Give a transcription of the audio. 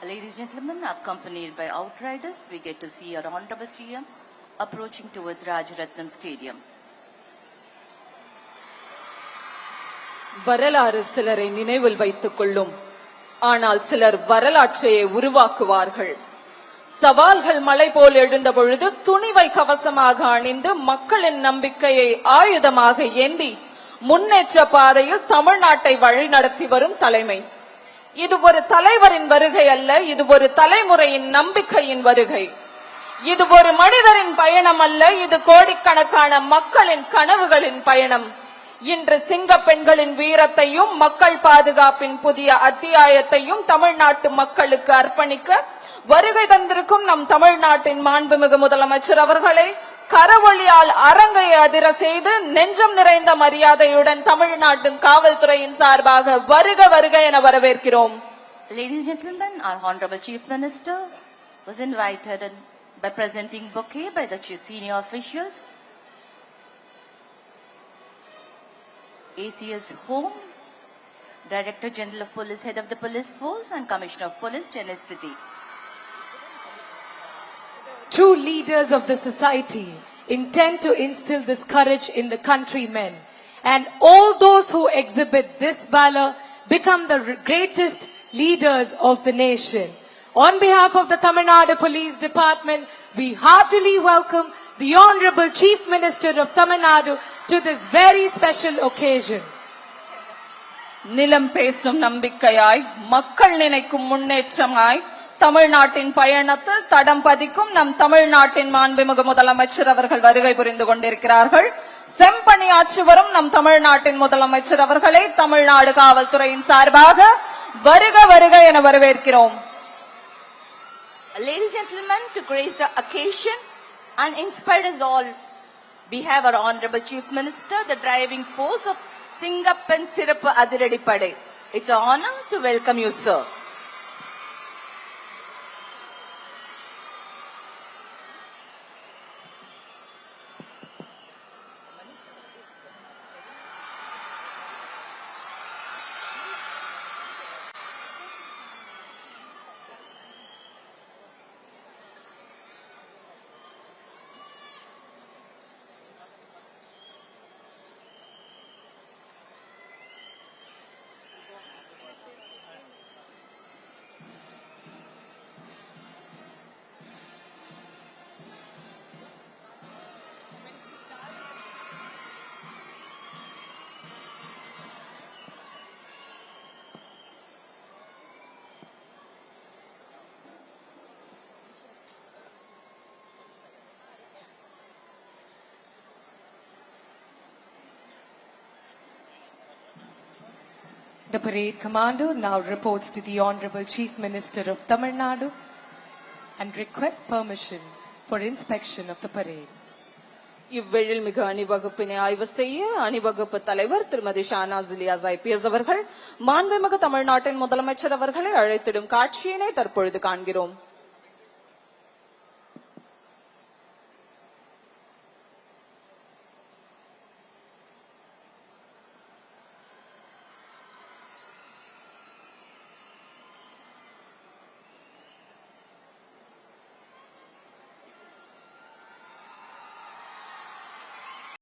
Ladies and gentlemen, accompanied by outriders, we get to see our Honorable GM approaching towards Rajaratnam Stadium. வரலாறு சிலரை நினைவில் வைத்துக் கொள்ளும், ஆனால் சிலர் வரலாற்றையே உருவாக்குவார்கள். சவால்கள் மலை போல் எழுந்த பொழுது துணிவை கவசமாக அணிந்து மக்களின் நம்பிக்கையை ஆயுதமாக ஏந்தி முன்னேற்ற பாதையில் தமிழ்நாட்டை வழிநடத்தி வரும் தலைமை. இது ஒரு தலைவரின் வருகை அல்ல, இது ஒரு தலைமுறையின் நம்பிக்கையின் வருகை. இது ஒரு மனிதரின் பயணம் அல்ல, இது கோடிக்கணக்கான மக்களின் கனவுகளின் பயணம். இன்று சிங்க பெண்களின் வீரத்தையும் மக்கள் பாதுகாப்பின் புதிய அத்தியாயத்தையும் தமிழ்நாட்டு மக்களுக்கு அர்ப்பணிக்க வருகை தந்திருக்கும் நம் தமிழ்நாட்டின் மாண்புமிகு முதலமைச்சர் அவர்களை கரவொலியால் அரங்கை அதிர செய்து நெஞ்சம் நிறைந்த மரியாதையுடன் தமிழ்நாட்டின் காவல்துறையின் சார்பாக வருக வருக என வரவேற்கிறோம். Ladies and gentlemen, our Honorable Chief Minister was invited by presenting bouquet by the senior officials. ACS Home, Director General of Police, Head of the Police Force and Commissioner of Police, Chennai City. True leaders of the society intend to instill this courage in the countrymen, and all those who exhibit this valor become the greatest leaders of the nation. On behalf of the Tamil Nadu Police Department, we heartily welcome the Honorable Chief Minister of Tamil Nadu to this very special occasion. நிலம் பேசும் நம்பிக்கையாய், மக்கள் நினைக்கும் முன்னேற்றமாய், தமிழ்நாட்டின் பயணத்தில் தடம் பதிக்கும் நம் தமிழ்நாட்டின் மாண்புமிகு முதலமைச்சர் அவர்கள் வருகை புரிந்து கொண்டிருக்கிறார்கள். செம்பணியாற்றி வரும் நம் தமிழ்நாட்டின் முதலமைச்சர் அவர்களை தமிழ்நாடு காவல்துறையின் சார்பாக வருக வருக என வரவேற்கிறோம். Ladies and gentlemen, to grace the occasion and inspire us all, we have our Honorable Chief Minister, the driving force of Singappan Sirappu Adiradipadai. It's an honor to welcome you, sir. The parade commander now reports to the Honorable Chief Minister of Tamil Nadu and requests permission for inspection of the parade. இவ்வெழில் மிகு அணிவகுப்பினை ஆய்வு செய்ய அணிவகுப்பு தலைவர் திருமதி Shahnaz Ilyas IPS அவர்கள் மாண்புமிகு தமிழ்நாட்டின் முதலமைச்சர் அவர்களை அழைத்திடும் காட்சியினை தற்பொழுது காண்கிறோம்.